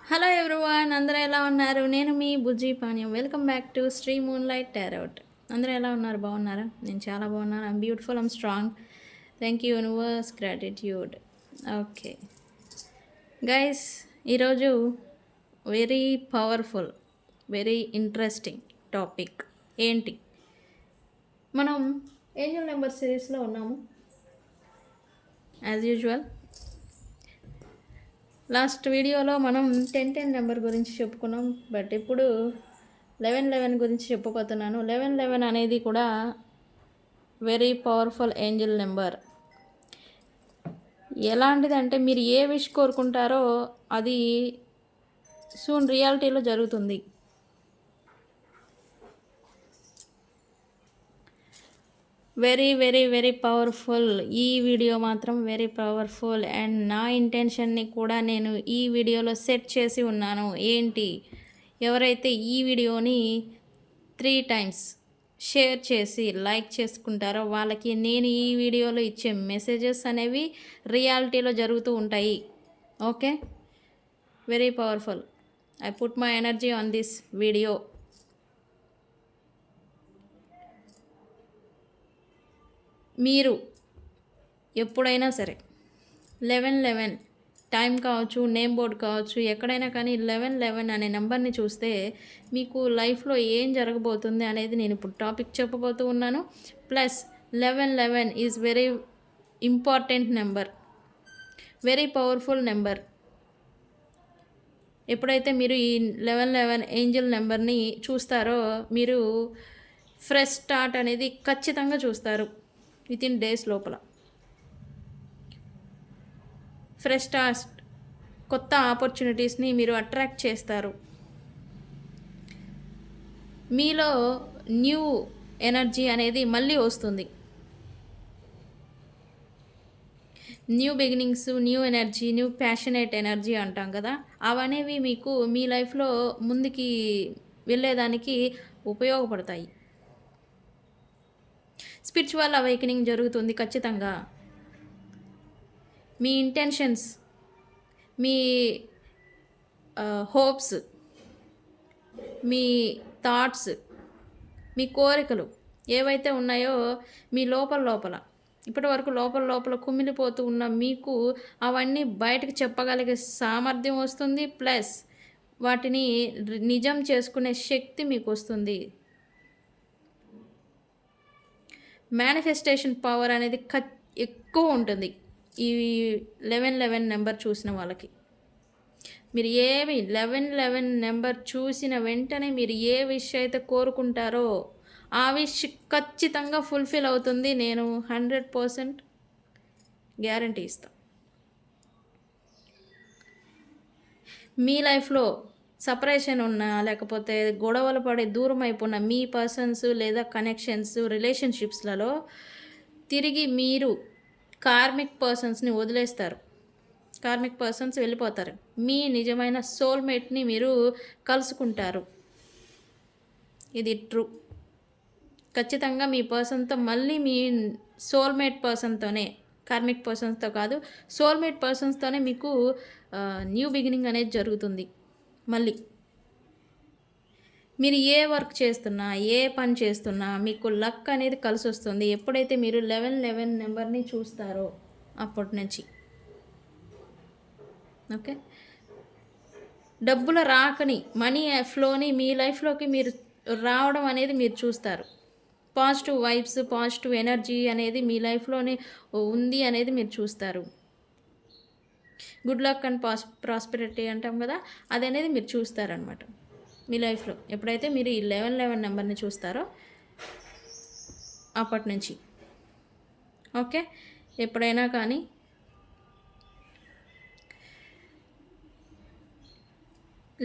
Hello everyone, అందరూ ఎలా ఉన్నారు? నేను మీ బుజ్జి పానీయం. Welcome back to Sri moonlight tarot. అందరూ ఎలా ఉన్నారు? బాగున్నారా? నేను చాలా బాగున్నాను. I'm beautiful, I'm strong. Thank you universe, gratitude. Okay guys, ఈరోజు very powerful, very interesting topic. ఏంటి? మనం ఏంజల్ నెంబర్ సిరీస్లో ఉన్నాము యాజ్ యూజువల్. లాస్ట్ వీడియోలో మనం 10 నెంబర్ గురించి చెప్పుకున్నాం. బట్ ఇప్పుడు 11 గురించి చెప్పబోతున్నాను. 11 అనేది కూడా వెరీ పవర్ఫుల్ ఏంజల్ నెంబర్. ఎలాంటిదంటే మీరు ఏ విష్ కోరుకుంటారో అది సూన్ రియాలిటీలో జరుగుతుంది. Very very very powerful. ఈ వీడియో మాత్రం వెరీ పవర్ఫుల్. అండ్ నా ఇంటెన్షన్ని కూడా నేను ఈ వీడియోలో సెట్ చేసి ఉన్నాను. ఏంటి? ఎవరైతే ఈ వీడియోని 3 టైమ్స్ షేర్ చేసి లైక్ చేసుకుంటారో వాళ్ళకి నేను ఈ వీడియోలో ఇచ్చే మెసేజెస్ అనేవి రియాలిటీలో జరుగుతూ ఉంటాయి. Okay, very powerful. I put my energy on this video. మీరు ఎప్పుడైనా సరే 11 టైం కావచ్చు, నేమ్ బోర్డ్ కావచ్చు, ఎక్కడైనా కానీ 11 అనే నెంబర్ని చూస్తే మీకు లైఫ్లో ఏం జరగబోతుంది అనేది నేను ఇప్పుడు టాపిక్ చెప్పబోతూ ఉన్నాను. Plus 11 is very important number, very powerful number. ఎప్పుడైతే మీరు ఈ 11 ఏంజల్ నెంబర్ని చూస్తారో మీరు ఫ్రెష్ స్టార్ట్ అనేది ఖచ్చితంగా చూస్తారు. వితిన్ డేస్ లోపల ఫ్రెష్ స్టార్ట్, కొత్త ఆపర్చునిటీస్ని మీరు అట్రాక్ట్ చేస్తారు. మీలో న్యూ ఎనర్జీ అనేది మళ్ళీ వస్తుంది. New beginnings, new energy, new passionate energy అంటాం కదా, అవనేవి మీకు మీ లైఫ్లో ముందుకి వెళ్ళేదానికి ఉపయోగపడతాయి. స్పిరిచువల్ అవేకనింగ్ జరుగుతుంది ఖచ్చితంగా. మీ ఇంటెన్షన్స్, మీ హోప్స్, మీ థాట్స్, మీ కోరికలు ఏవైతే ఉన్నాయో మీ లోపల ఇప్పటి వరకు లోపల కుమిలిపోతూ ఉన్న మీకు అవన్నీ బయటకు చెప్పగలిగే సామర్థ్యం వస్తుంది. ప్లస్ వాటిని నిజం చేసుకునే శక్తి మీకు వస్తుంది. మేనిఫెస్టేషన్ పవర్ అనేది ఎక్కువ ఉంటుంది ఈ 11 నెంబర్ చూసిన వాళ్ళకి. మీరు ఏమి 11 నెంబర్ చూసిన వెంటనే మీరు ఏ విష్ అయితే కోరుకుంటారో ఆ విష్ ఖచ్చితంగా ఫుల్ఫిల్ అవుతుంది. నేను 100% గ్యారంటీ ఇస్తాను. మీ లైఫ్లో సపరేషన్ ఉన్నా, లేకపోతే గొడవలు పడి దూరం అయిపోయిన మీ పర్సన్స్ లేదా కనెక్షన్స్, రిలేషన్షిప్స్లలో తిరిగి మీరు కార్మిక్ పర్సన్స్ని వదిలేస్తారు. కార్మిక్ పర్సన్స్ వెళ్ళిపోతారు. మీ నిజమైన సోల్మేట్ని మీరు కలుసుకుంటారు. ఇది ట్రూ. ఖచ్చితంగా మీ పర్సన్తో మళ్ళీ మీ సోల్మేట్ పర్సన్తోనే, కార్మిక్ పర్సన్స్తో కాదు, సోల్మేట్ పర్సన్స్తోనే మీకు న్యూ బిగినింగ్ అనేది జరుగుతుంది. మళ్ళీ మీరు ఏ వర్క్ చేస్తున్నా, ఏ పని చేస్తున్నా మీకు లక్ అనేది కలిసి వస్తుంది ఎప్పుడైతే మీరు 11 నెంబర్ని చూస్తారో అప్పటి నుంచి. ఓకే, డబ్బుల రాకని, మనీ ఫ్లోని మీ లైఫ్లోకి మీరు రావడం అనేది మీరు చూస్తారు. పాజిటివ్ వైబ్స్, పాజిటివ్ ఎనర్జీ అనేది మీ లైఫ్లోనే ఉంది అనేది మీరు చూస్తారు. గుడ్ లక్ అండ్ ప్రాస్పెరిటీ అంటాం కదా, అది అనేది మీరు చూస్తారనమాట మీ లైఫ్లో ఎప్పుడైతే మీరు ఈ 11 నెంబర్ని చూస్తారో అప్పటి నుంచి. ఓకే, ఎప్పుడైనా కానీ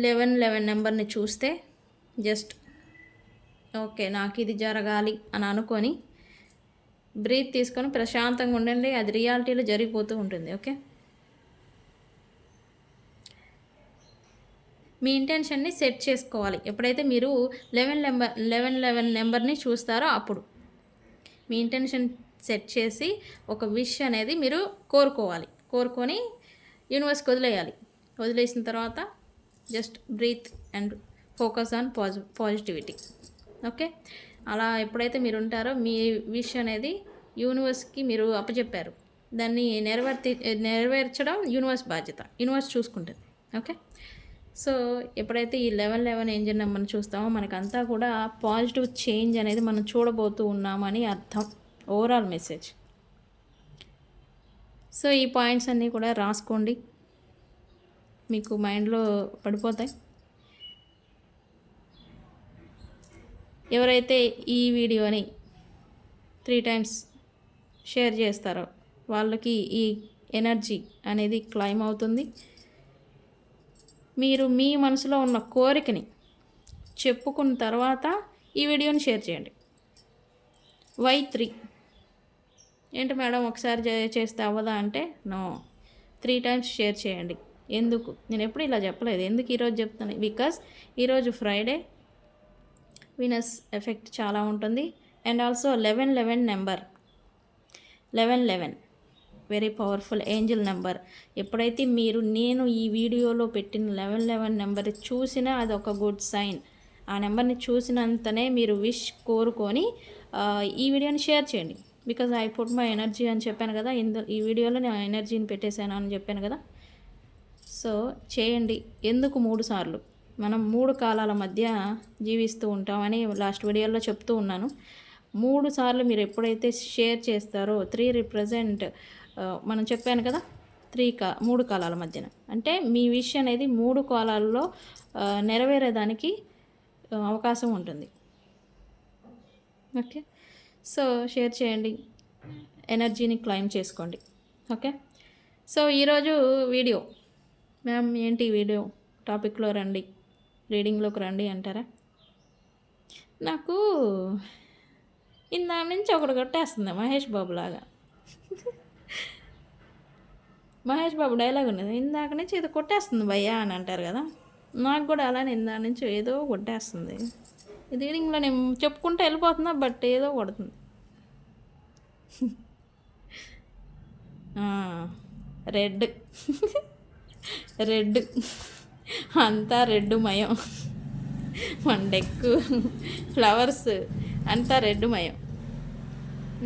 11 నెంబర్ని చూస్తే జస్ట్ ఓకే, నాకు ఇది జరగాలి అని అనుకొని బ్రీత్ తీసుకొని ప్రశాంతంగా ఉండండి. అది రియాలిటీలో జరిగిపోతూ ఉంటుంది. ఓకే, మీ ఇంటెన్షన్ని సెట్ చేసుకోవాలి. ఎప్పుడైతే మీరు 11 నెంబర్ని చూస్తారో అప్పుడు మీ ఇంటెన్షన్ సెట్ చేసి ఒక విష్ అనేది మీరు కోరుకోవాలి. కోరుకొని యూనివర్స్కి వదిలేయాలి. వదిలేసిన తర్వాత just breathe and focus on positivity. Okay, అలా ఎప్పుడైతే మీరు ఉంటారో మీ విష్ అనేది యూనివర్స్కి మీరు అప్పచెప్పారు, దాన్ని నెరవేర్చడం యూనివర్స్ బాధ్యత, యూనివర్స్ చూసుకుంటుంది. ఓకే, సో ఎప్పుడైతే ఈ 1111 ఏంజల్ నెంబర్ని చూస్తామో మనకంతా కూడా పాజిటివ్ చేంజ్ అనేది మనం చూడబోతూ ఉన్నామని అర్థం, ఓవరాల్ మెసేజ్. సో ఈ పాయింట్స్ అన్నీ కూడా రాసుకోండి, మీకు మైండ్లో పడిపోతాయి. ఎవరైతే ఈ వీడియోని 3 టైమ్స్ షేర్ చేస్తారో వాళ్ళకి ఈ ఎనర్జీ అనేది క్లైమ్ అవుతుంది. మీరు మీ మనసులో ఉన్న కోరికని చెప్పుకున్న తర్వాత ఈ వీడియోని షేర్ చేయండి. వై 3? ఏంటి మేడం ఒకసారి చేస్తే అవ్వదా అంటే, నో, 3 టైమ్స్ షేర్ చేయండి. ఎందుకు? నేను ఎప్పుడు ఇలా చెప్పలేదు. ఎందుకు ఈరోజు చెప్తాను? బికాస్ ఈరోజు ఫ్రైడే, వీనస్ ఎఫెక్ట్ చాలా ఉంటుంది. And also 1111 number, 1111 very powerful Angel number. ఎప్పుడైతే నేను ఈ వీడియోలో పెట్టిన 1111 నెంబర్ చూసినా అది ఒక గుడ్ సైన్. ఆ నెంబర్ని చూసినంతనే మీరు విష్ కోరుకొని ఈ వీడియోని షేర్ చేయండి. Because I put my energy అని చెప్పాను కదా, ఈ వీడియోలో నేను ఎనర్జీని పెట్టేశాను అని చెప్పాను కదా. సో చేయండి. ఎందుకు 3 సార్లు? మనం 3 కాలాల మధ్య జీవిస్తూ ఉంటామని లాస్ట్ వీడియోలో చెప్తూ ఉన్నాను. 3 సార్లు మీరు ఎప్పుడైతే షేర్ చేస్తారో 3 రిప్రజెంట్, మనం చెప్పాను కదా 3 కాలాల మధ్యన, అంటే మీ విష్ అనేది 3 కాలాల్లో నెరవేరేదానికి అవకాశం ఉంటుంది. ఓకే, సో షేర్ చేయండి, ఎనర్జీని క్లైమ్ చేసుకోండి. ఓకే, సో ఈరోజు వీడియో, మ్యామ్ ఏంటి వీడియో, టాపిక్లో రండి, రీడింగ్లోకి రండి అంటారా? నాకు ఇందాక నుంచి ఒకటి కొట్టేస్తుంది మహేష్ బాబు లాగా. మహేష్ బాబు డైలాగ్ ఉన్నది, ఇందాక నుంచి ఏదో కొట్టేస్తుంది భయ్యా అని అంటారు కదా, నాకు కూడా అలానే ఇందాక నుంచి ఏదో కొట్టేస్తుంది. ఇది రీడింగ్లో నేను చెప్పుకుంటూ వెళ్ళిపోతున్నా, బట్ ఏదో కొడుతుంది. రెడ్ రెడ్ అంతా రెడ్ మయం, మన డెక్కు ఫ్లవర్స్ అంతా రెడ్ మయం.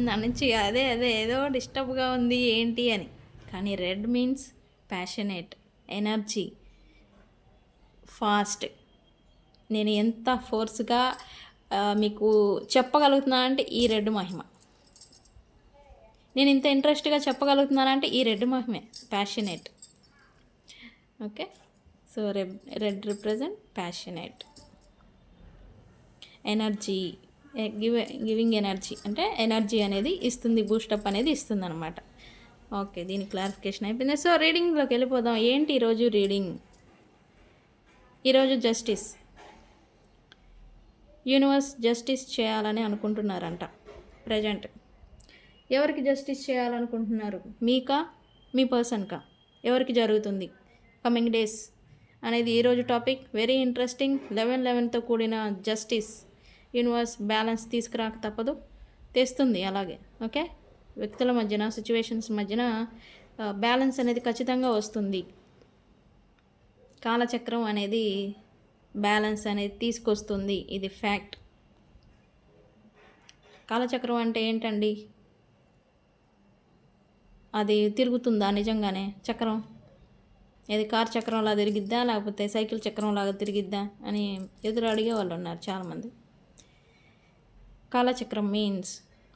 నా నుంచి అదే ఏదో డిస్టర్బ్గా ఉంది ఏంటి అని, కానీ red means passionate, energy, fast. నేను ఎంత ఫోర్స్గా మీకు చెప్పగలుగుతున్నానంటే ఈ రెడ్ మహిమ. నేను ఇంత ఇంట్రెస్ట్గా చెప్పగలుగుతున్నానంటే ఈ రెడ్ మహిమే, passionate. Okay, so red represent passionate, energy, giving energy, అంటే ఎనర్జీ అనేది ఇస్తుంది, బూస్టప్ అనేది ఇస్తుంది అనమాట. ఓకే, దీని క్లారిఫికేషన్ అయిపోయింది. సో రీడింగ్లోకి వెళ్ళిపోదాం. ఏంటి ఈరోజు రీడింగ్? ఈరోజు జస్టిస్, యూనివర్స్ జస్టిస్ చేయాలని అనుకుంటున్నారంట ప్రజెంట్. ఎవరికి జస్టిస్ చేయాలనుకుంటున్నారు? మీకా, మీ పర్సన్కా? ఎవరికి జరుగుతుంది కమింగ్ డేస్ అనేది ఈరోజు టాపిక్. Very interesting. 1111తో కూడిన జస్టిస్, యూనివర్స్ బ్యాలెన్స్ తీసుకురాక తప్పదు, తెస్తుంది అలాగే. ఓకే, వ్యక్తుల మధ్యన, సిచ్యువేషన్స్ మధ్యన బ్యాలెన్స్ అనేది ఖచ్చితంగా వస్తుంది. కాలచక్రం అనేది బ్యాలెన్స్ అనేది తీసుకొస్తుంది, ఇది ఫ్యాక్ట్. కాలచక్రం అంటే ఏంటండి? అది తిరుగుతుందా నిజంగానే చక్రం? ఇది కార్ చక్రంలా తిరిగిద్దా, లేకపోతే సైకిల్ చక్రంలాగా తిరిగిద్దా అని ఎదురు అడిగే వాళ్ళు ఉన్నారు చాలామంది. కాలచక్రం మీన్స్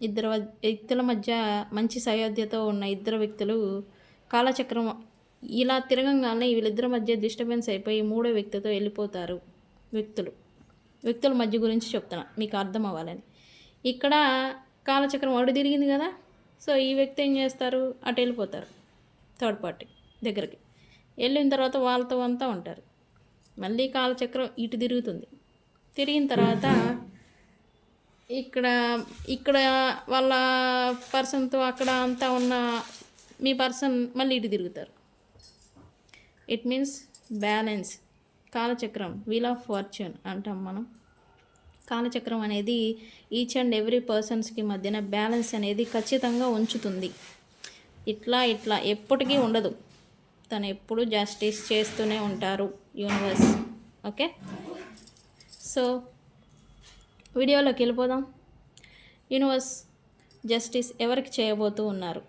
ఇద్దరు వ్యక్తుల మధ్య మంచి సయోధ్యతో ఉన్న ఇద్దరు వ్యక్తులు కాలచక్రం ఇలా తిరగంగానే వీళ్ళిద్దరి మధ్య డిస్టర్బెన్స్ అయిపోయి 3వ వ్యక్తితో వెళ్ళిపోతారు. వ్యక్తుల మధ్య గురించి చెప్తున్నా మీకు అర్థం అవ్వాలని. ఇక్కడ కాలచక్రం అడు తిరిగింది కదా, సో ఈ వ్యక్తి ఏం చేస్తారు, అటు వెళ్ళిపోతారు థర్డ్ పార్టీ దగ్గరికి. వెళ్ళిన తర్వాత వాళ్ళతో అంతా ఉంటారు. మళ్ళీ కాలచక్రం ఇటు తిరుగుతుంది. తిరిగిన తర్వాత ఇక్కడ వాళ్ళ పర్సన్తో అక్కడ అంతా ఉన్న మీ పర్సన్ మళ్ళీ ఇటు తిరుగుతారు. It means balance. కాలచక్రం, వీల్ ఆఫ్ ఫార్చ్యూన్ అంటాం మనం. కాలచక్రం అనేది ఈచ్ అండ్ ఎవ్రీ పర్సన్స్కి మధ్యన బ్యాలెన్స్ అనేది ఖచ్చితంగా ఉంచుతుంది. ఇట్లా ఎప్పటికీ ఉండదు. తను ఎప్పుడు జస్టిస్ చేస్తూనే ఉంటారు యూనివర్స్. ఓకే, సో వీడియోలోకి వెళ్ళిపోదాం. యూనివర్స్ జస్టిస్ ఎవరికి చేయబోతూ ఉన్నారు,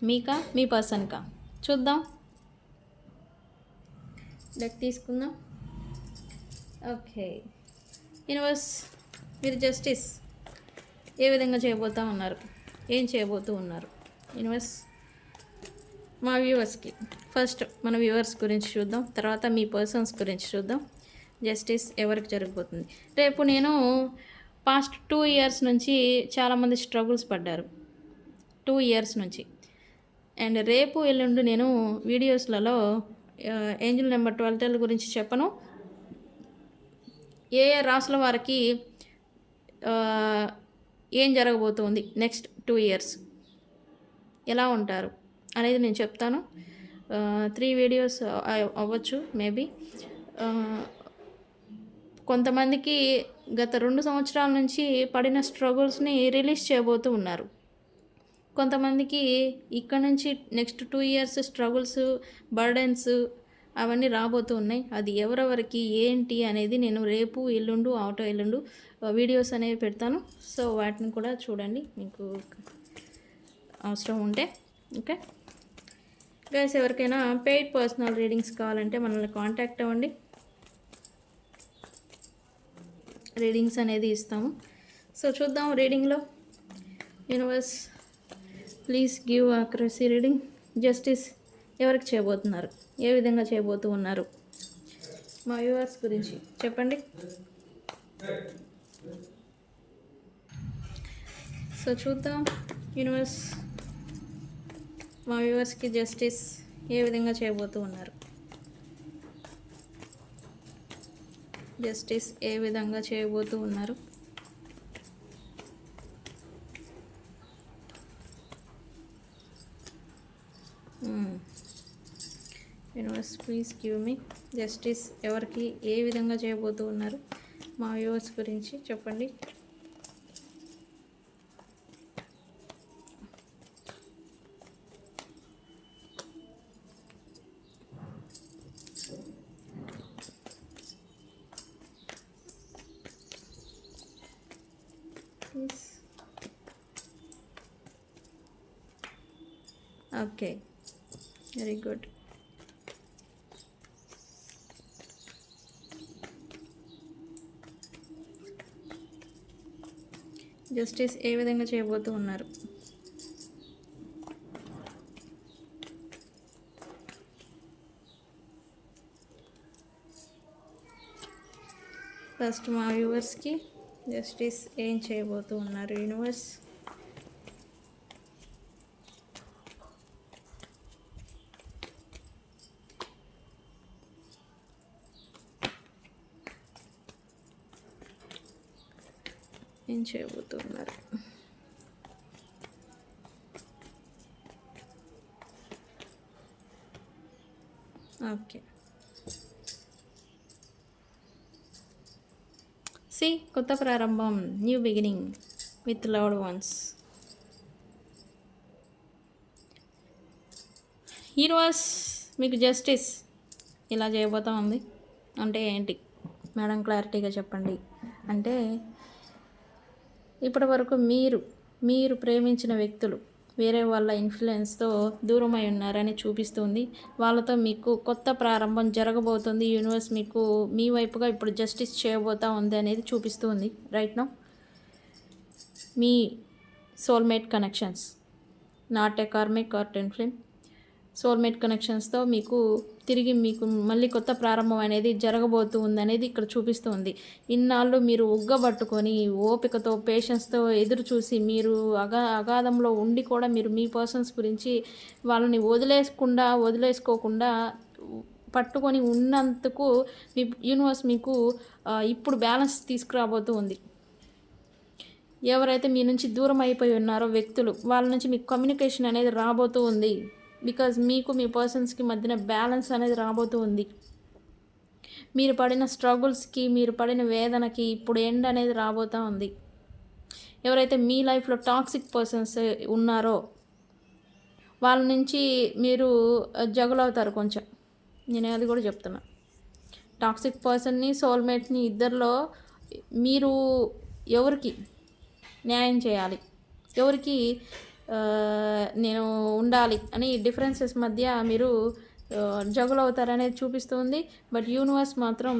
మీకా మీ పర్సన్కా? చూద్దాం. డెక్ తీసుకుందాం. ఓకే యూనివర్స్, మీరు జస్టిస్ ఏ విధంగా చేయబోతూ ఉన్నారు, ఏం చేయబోతూ ఉన్నారు యూనివర్స్? మా వ్యూవర్స్కి ఫస్ట్ మన వ్యూవర్స్ గురించి చూద్దాం, తర్వాత మీ పర్సన్స్ గురించి చూద్దాం. జస్టిస్ ఎవరికి జరగబోతుంది? రేపు నేను పాస్ట్ 2 years నుంచి చాలామంది స్ట్రగుల్స్ పడ్డారు, 2 years నుంచి. అండ్ రేపు ఎల్లుండి నేను వీడియోస్లలో ఏంజిల్ నెంబర్ 12 గురించి చెప్పను. ఏ ఏ రాసుల వారికి ఏం జరగబోతుంది నెక్స్ట్ 2 years, ఎలా ఉంటారు అనేది నేను చెప్తాను. 3 videos అవ్వచ్చు మేబీ. కొంతమందికి గత 2 సంవత్సరాల నుంచి పడిన స్ట్రగుల్స్ని రిలీజ్ చేయబోతూ ఉన్నారు. కొంతమందికి ఇక్కడ నుంచి నెక్స్ట్ 2 years స్ట్రగుల్స్, బర్డెన్స్ అవన్నీ రాబోతూ ఉన్నాయి. అది ఎవరెవరికి ఏంటి అనేది నేను రేపు ఎల్లుండు ఆటో ఎల్లుండు వీడియోస్ అనేవి పెడతాను. సో వాటిని కూడా చూడండి మీకు అవసరం ఉంటే. ఓకే గైస్, ఎవరికైనా పెయిడ్ పర్సనల్ రీడింగ్స్ కావాలంటే మనల్ని కాంటాక్ట్ అవ్వండి, రీడింగ్స్ అనేది ఇస్తాము. సో చూద్దాం రీడింగ్లో. Universe please give accuracy reading. Justice ఎవరికి చేయబోతున్నారు, ఏ విధంగా చేయబోతూ ఉన్నారు, మా వ్యూవర్స్ గురించి చెప్పండి. సో చూద్దాం యూనివర్స్, మా వ్యూవర్స్కి జస్టిస్ ఏ విధంగా చేయబోతూ ఉన్నారు, జస్టిస్ ఏ విధంగా చేయబోతూ ఉన్నారు. Universe please give me justice ఎవరికి ఏ విధంగా చేయబోతూ ఉన్నారు, మా వ్యూవర్స్ గురించి చెప్పండి. Okay very good. Justice A విధంగా చేయబోతూ ఉన్నారు, ఫస్ట్ మా వ్యూవర్స్కి జస్టిస్ ఏం చేయబోతూ ఉన్నారు యూనివర్స్? ఏం చేయబోతున్నారు? ఓకే సి కొత్త ప్రారంభం, new beginning with loved ones. Universe మీకు జస్టిస్ ఇలా చేయబోతా ఉంది అంటే ఏంటి మేడం, క్లారిటీగా చెప్పండి. అంటే ఇప్పటి వరకు మీరు ప్రేమించిన వ్యక్తులు వేరే వాళ్ళ ఇన్ఫ్లుయెన్స్తో దూరమై ఉన్నారని చూపిస్తుంది. వాళ్ళతో మీకు కొత్త ప్రారంభం జరగబోతుంది. యూనివర్స్ మీకు మీ వైపుగా ఇప్పుడు జస్టిస్ చేయబోతా ఉంది అనేది చూపిస్తుంది రైట్ నౌ. మీ soulmate connections, not a karmic or twin flame, soulmate కనెక్షన్స్తో మీకు తిరిగి మీకు మళ్ళీ కొత్త ప్రారంభం అనేది జరగబోతూ ఉంది అనేది ఇక్కడ చూపిస్తుంది. ఇన్నాళ్ళు మీరు ఉగ్గబట్టుకొని ఓపికతో పేషెన్స్తో ఎదురు చూసి మీరు అగాధంలో ఉండి కూడా మీరు మీ పర్సన్స్ గురించి వాళ్ళని వదిలేసుకోకుండా పట్టుకొని ఉన్నందుకు మీ యూనివర్స్ మీకు ఇప్పుడు బ్యాలెన్స్ తీసుకురాబోతూ ఉంది. ఎవరైతే మీ నుంచి దూరం అయిపోయి ఉన్నారో వ్యక్తులు, వాళ్ళ నుంచి మీకు కమ్యూనికేషన్ అనేది రాబోతూ ఉంది. బికాజ్ మీకు మీ పర్సన్స్కి మధ్యన బ్యాలెన్స్ అనేది రాబోతూ ఉంది. మీరు పడిన స్ట్రగుల్స్కి, మీరు పడిన వేదనకి ఇప్పుడు ఎండ్ అనేది రాబోతూ ఉంది. ఎవరైతే మీ లైఫ్లో టాక్సిక్ పర్సన్స్ ఉన్నారో వాళ్ళ నుంచి మీరు జగులవుతారు కొంచెం. నేను అది కూడా చెప్తున్నా. టాక్సిక్ పర్సన్ని, సోల్మేట్ని ఇద్దరిలో మీరు ఎవరికి న్యాయం చేయాలి, ఎవరికి నేను ఉండాలి అని డిఫరెన్సెస్ మధ్య మీరు జగులవుతారనేది చూపిస్తుంది. బట్ యూనివర్స్ మాత్రం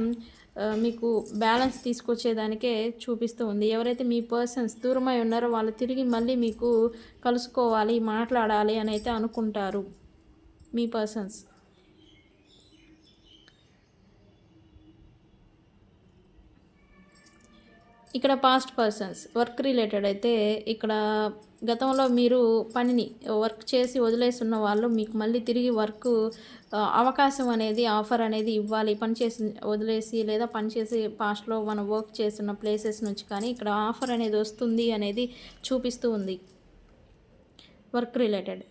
మీకు బ్యాలెన్స్ తీసుకొచ్చేదానికే చూపిస్తూ ఉంది. ఎవరైతే మీ పర్సన్స్ దూరమై ఉన్నారో వాళ్ళు తిరిగి మళ్ళీ మీకు కలుసుకోవాలి, మాట్లాడాలి అని అయితే అనుకుంటారు మీ పర్సన్స్. ఇక్కడ పాస్ట్ పర్సన్స్ వర్క్ రిలేటెడ్ అయితే ఇక్కడ గతంలో మీరు పనిని వర్క్ చేసి వదిలేస్తున్న వాళ్ళు మీకు మళ్ళీ తిరిగి వర్క్ అవకాశం అనేది, ఆఫర్ అనేది ఇవ్వాలి. పని చేసి వదిలేసి లేదా పని చేసి పాస్ట్లో మనం వర్క్ చేస్తున్న ప్లేసెస్ నుంచి కానీ ఇక్కడ ఆఫర్ అనేది వస్తుంది అనేది చూపిస్తూ ఉంది. వర్క్ రిలేటెడ్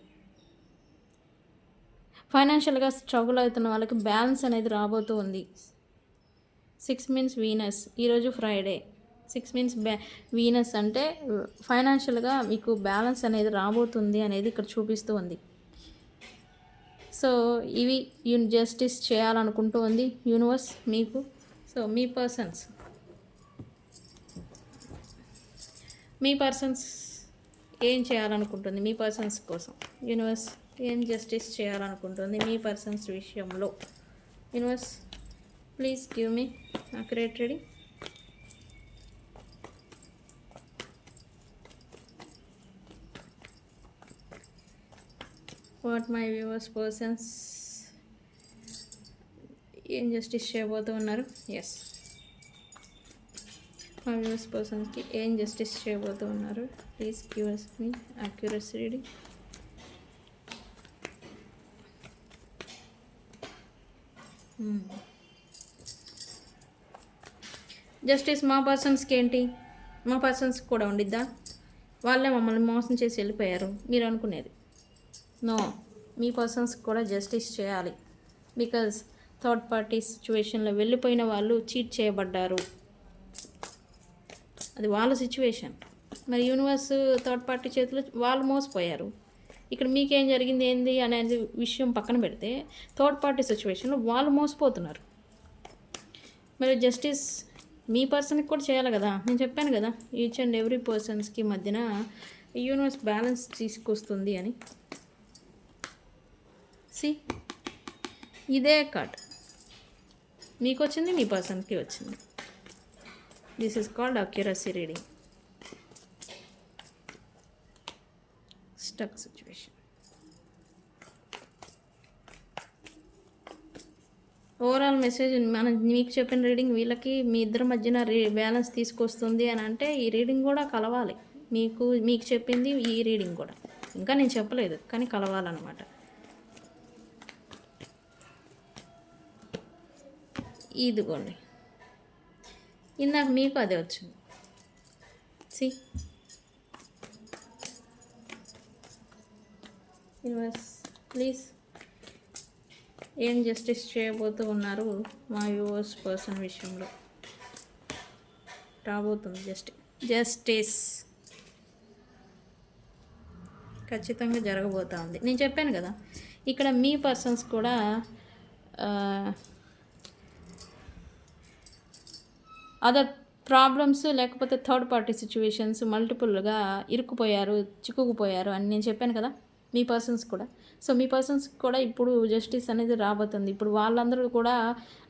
ఫైనాన్షియల్గా స్ట్రగుల్ అవుతున్న వాళ్ళకి బ్యాలెన్స్ అనేది రాబోతూ ఉంది. 6 మీన్స్ వీనస్, ఈరోజు ఫ్రైడే. 6 మీన్స్ వీనస్ అంటే ఫైనాన్షియల్గా మీకు బ్యాలెన్స్ అనేది రాబోతుంది అనేది ఇక్కడ చూపిస్తూ ఉంది. సో ఇవి జస్టిస్ చేయాలనుకుంటూ ఉంది యూనివర్స్ మీకు. సో మీ పర్సన్స్ ఏం చేయాలనుకుంటుంది, మీ పర్సన్స్ కోసం యూనివర్స్ ఏం జస్టిస్ చేయాలనుకుంటుంది మీ పర్సన్స్ విషయంలో. Universe please give me accurate reading. What my viewers persons ఏం జస్టిస్ చేయబోతూ ఉన్నారు. ఎస్, మా వ్యూవర్స్ పర్సన్స్కి ఏం జస్టిస్ చేయబోతూ ఉన్నారు. Please give us me accuracy reading. Justice మా పర్సన్స్కి ఏంటి, మా పర్సన్స్కి కూడా ఉండిద్దా? వాళ్ళే మమ్మల్ని మోసం చేసి వెళ్ళిపోయారు మీరు అనుకునేది. నో, మీ పర్సన్స్కి కూడా జస్టిస్ చేయాలి. బికాజ్ థర్డ్ పార్టీ సిచ్యువేషన్లో వెళ్ళిపోయిన వాళ్ళు చీట్ చేయబడ్డారు. అది వాళ్ళ సిచ్యువేషన్. మరి యూనివర్స్ థర్డ్ పార్టీ చేతిలో వాళ్ళు మోసపోయారు. ఇక్కడ మీకేం జరిగింది ఏంది అనేది విషయం పక్కన పెడితే థర్డ్ పార్టీ సిచ్యువేషన్లో వాళ్ళు మోసపోతున్నారు. మరి జస్టిస్ మీ పర్సన్కి కూడా చేయాలి కదా. నేను చెప్పాను కదా ఈచ్ అండ్ ఎవ్రీ పర్సన్స్కి మధ్యన యూనివర్స్ బ్యాలెన్స్ తీసుకొస్తుంది అని. ఇదే కార్డ్ మీకు వచ్చింది, మీ పర్సన్కి వచ్చింది. This is called accuracy reading. Stuck situation. Overall message మీకు చెప్పిన రీడింగ్ వీళ్ళకి మీ ఇద్దరి మధ్యన బ్యాలెన్స్ తీసుకొస్తుంది అని అంటే ఈ రీడింగ్ కూడా కలవాలి. మీకు చెప్పింది ఈ రీడింగ్ కూడా ఇంకా నేను చెప్పలేదు కానీ కలవాలన్నమాట. ఇదిగోండి, ఇందాక మీకు అదే వచ్చింది. యూనివర్స్ ప్లీజ్ ఏం జస్టిస్ చేయబోతూ ఉన్నారు మా వ్యూవర్స్ పర్సన్ విషయంలో. రాబోతుంది జస్టిస్ ఖచ్చితంగా జరగబోతుంది. నేను చెప్పాను కదా ఇక్కడ మీ పర్సన్స్ కూడా అదర్ ప్రాబ్లమ్స్ లేకపోతే థర్డ్ పార్టీ సిచ్యువేషన్స్ మల్టిపుల్గా ఇరుక్కుపోయారు, చిక్కుకుపోయారు అని నేను చెప్పాను కదా మీ పర్సన్స్ కూడా. సో మీ పర్సన్స్ కూడా ఇప్పుడు జస్టిస్ అనేది రాబోతుంది. ఇప్పుడు వాళ్ళందరూ కూడా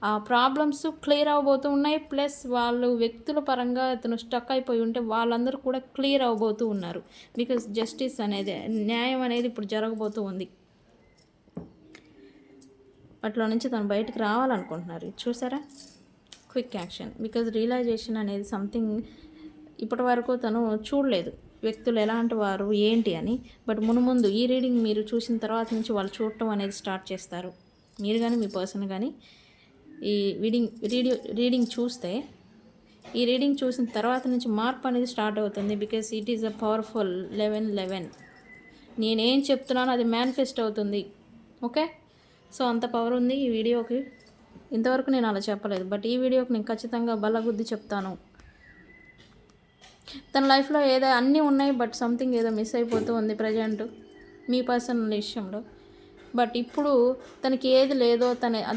ఆ ప్రాబ్లమ్స్ క్లియర్ అవ్వబోతూ ఉన్నాయి. ప్లస్ వాళ్ళు వ్యక్తుల పరంగా ఇతను స్టక్ అయిపోయి ఉంటే వాళ్ళందరూ కూడా క్లియర్ అవ్వబోతూ ఉన్నారు. బికాజ్ జస్టిస్ అనేది, న్యాయం అనేది ఇప్పుడు జరగబోతూ ఉంది. వాటిలో నుంచి తను బయటకు రావాలనుకుంటున్నారు. చూసారా, క్విక్ యాక్షన్. బికాజ్ రియలైజేషన్ అనేది సంథింగ్ ఇప్పటి వరకు తను చూడలేదు, వ్యక్తులు ఎలాంటి వారు ఏంటి అని. బట్ మునుముందు ఈ రీడింగ్ మీరు చూసిన తర్వాత నుంచి వాళ్ళు చూడటం అనేది స్టార్ట్ చేస్తారు. మీరు కానీ మీ పర్సన్ కానీ ఈ రీడింగ్ చూస్తే ఈ రీడింగ్ చూసిన తర్వాత నుంచి మార్పు అనేది స్టార్ట్ అవుతుంది. Because it is a powerful 1111. నేనేం చెప్తున్నానో అది మేనిఫెస్ట్ అవుతుంది. ఓకే, సో అంత పవర్ ఉంది ఈ వీడియోకి. ఇంతవరకు నేను అలా చెప్పలేదు, బట్ ఈ వీడియోకి నేను ఖచ్చితంగా బలబుద్ధి చెప్తాను. తన లైఫ్లో ఏదో అన్నీ ఉన్నాయి, బట్ సంథింగ్ ఏదో మిస్ అయిపోతూ ఉంది ప్రజెంట్. మీ పర్సనల్ విషయంలో. బట్ ఇప్పుడు తనకి ఏది లేదో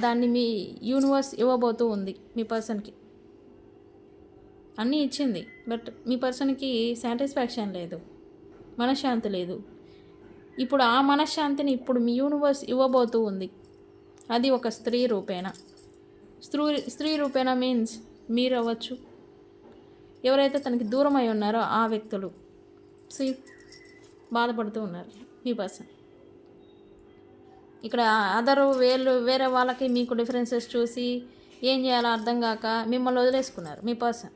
దాన్ని మీ యూనివర్స్ ఇవ్వబోతూ ఉంది మీ పర్సన్కి. అన్నీ ఇచ్చింది, బట్ మీ పర్సన్కి సాటిస్ఫాక్షన్ లేదు, మనశ్శాంతి లేదు. ఇప్పుడు ఆ మనశ్శాంతిని ఇప్పుడు మీ యూనివర్స్ ఇవ్వబోతూ ఉంది. అది ఒక స్త్రీ రూపేణ. స్త్రీ రూపేణ మీన్స్ మీరు అవ్వచ్చు, ఎవరైతే తనకి దూరం అయి ఉన్నారో ఆ వ్యక్తులు బాధపడుతూ ఉన్నారు మీ పర్సన్. ఇక్కడ వేరే వాళ్ళకి మీకు డిఫరెన్సెస్ చూసి ఏం చేయాలో అర్థం కాక మిమ్మల్ని వదిలేసుకున్నారు మీ పర్సన్.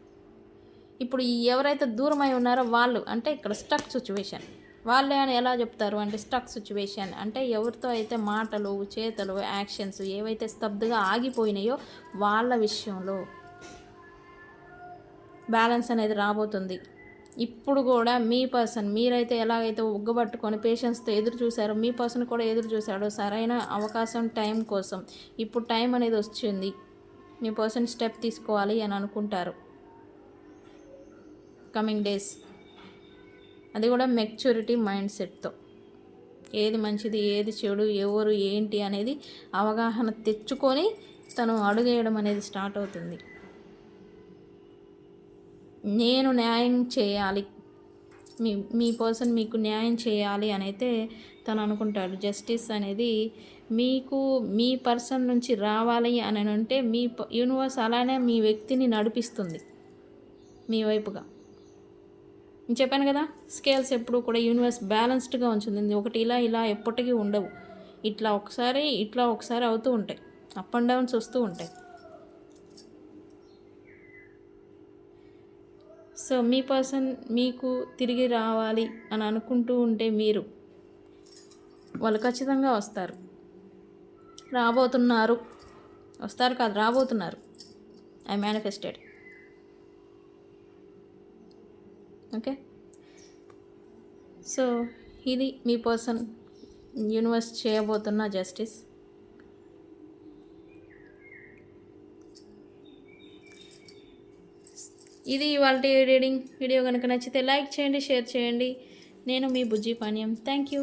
ఇప్పుడు ఎవరైతే దూరం అయి ఉన్నారో వాళ్ళు అంటే ఇక్కడ స్టక్ సిచ్యువేషన్. వాళ్ళే అని ఎలా చెప్తారు అంటే స్టక్ సిచ్యువేషన్ అంటే ఎవరితో అయితే మాటలు, చేతలు, యాక్షన్స్ ఏవైతే స్తబ్దుగా ఆగిపోయినాయో వాళ్ళ విషయంలో బ్యాలెన్స్ అనేది రాబోతుంది. ఇప్పుడు కూడా మీ పర్సన్ మీరైతే ఎలాగైతే ఉగ్గబట్టుకొని పేషెన్స్తో ఎదురు చూశారో మీ పర్సన్ కూడా ఎదురు చూశాడో సరైన అవకాశం, టైం కోసం. ఇప్పుడు టైం అనేది వచ్చింది, మీ పర్సన్ స్టెప్ తీసుకోవాలి అని అనుకుంటారు కమింగ్ డేస్. అది కూడా మెచ్యూరిటీ మైండ్ సెట్తో. ఏది మంచిది, ఏది చెడు, ఎవరు ఏంటి అనేది అవగాహన తెచ్చుకొని తను అడుగేయడం అనేది స్టార్ట్ అవుతుంది. నేను న్యాయం చేయాలి, మీ పర్సన్ మీకు న్యాయం చేయాలి అని అయితే తను అనుకుంటాడు. జస్టిస్ అనేది మీకు మీ పర్సన్ నుంచి రావాలి అని అంటే మీ యూనివర్స్ అలానే మీ వ్యక్తిని నడిపిస్తుంది మీ వైపుగా. నేను చెప్పాను కదా, స్కేల్స్ ఎప్పుడు కూడా యూనివర్స్ బ్యాలెన్స్డ్గా ఉంచుతుంది. ఒకటి ఇలా ఎప్పటికీ ఉండవు. ఇట్లా ఒకసారి అవుతూ ఉంటాయి, అప్ అండ్ డౌన్స్ వస్తూ ఉంటాయి. సో మీ పర్సన్ మీకు తిరిగి రావాలి అని అనుకుంటూ ఉంటే వాళ్ళు ఖచ్చితంగా వస్తారు, రాబోతున్నారు. వస్తారు కాదు, రాబోతున్నారు. I manifested. ఓకే, సో ఇది మీ పర్సన్ యూనివర్స్ చేయబోతున్న జస్టిస్. ఇది ఇవాళ రీడింగ్. వీడియో కనుక నచ్చితే లైక్ చేయండి, షేర్ చేయండి. నేను మీ బుజ్జి పానీయం. Thank you.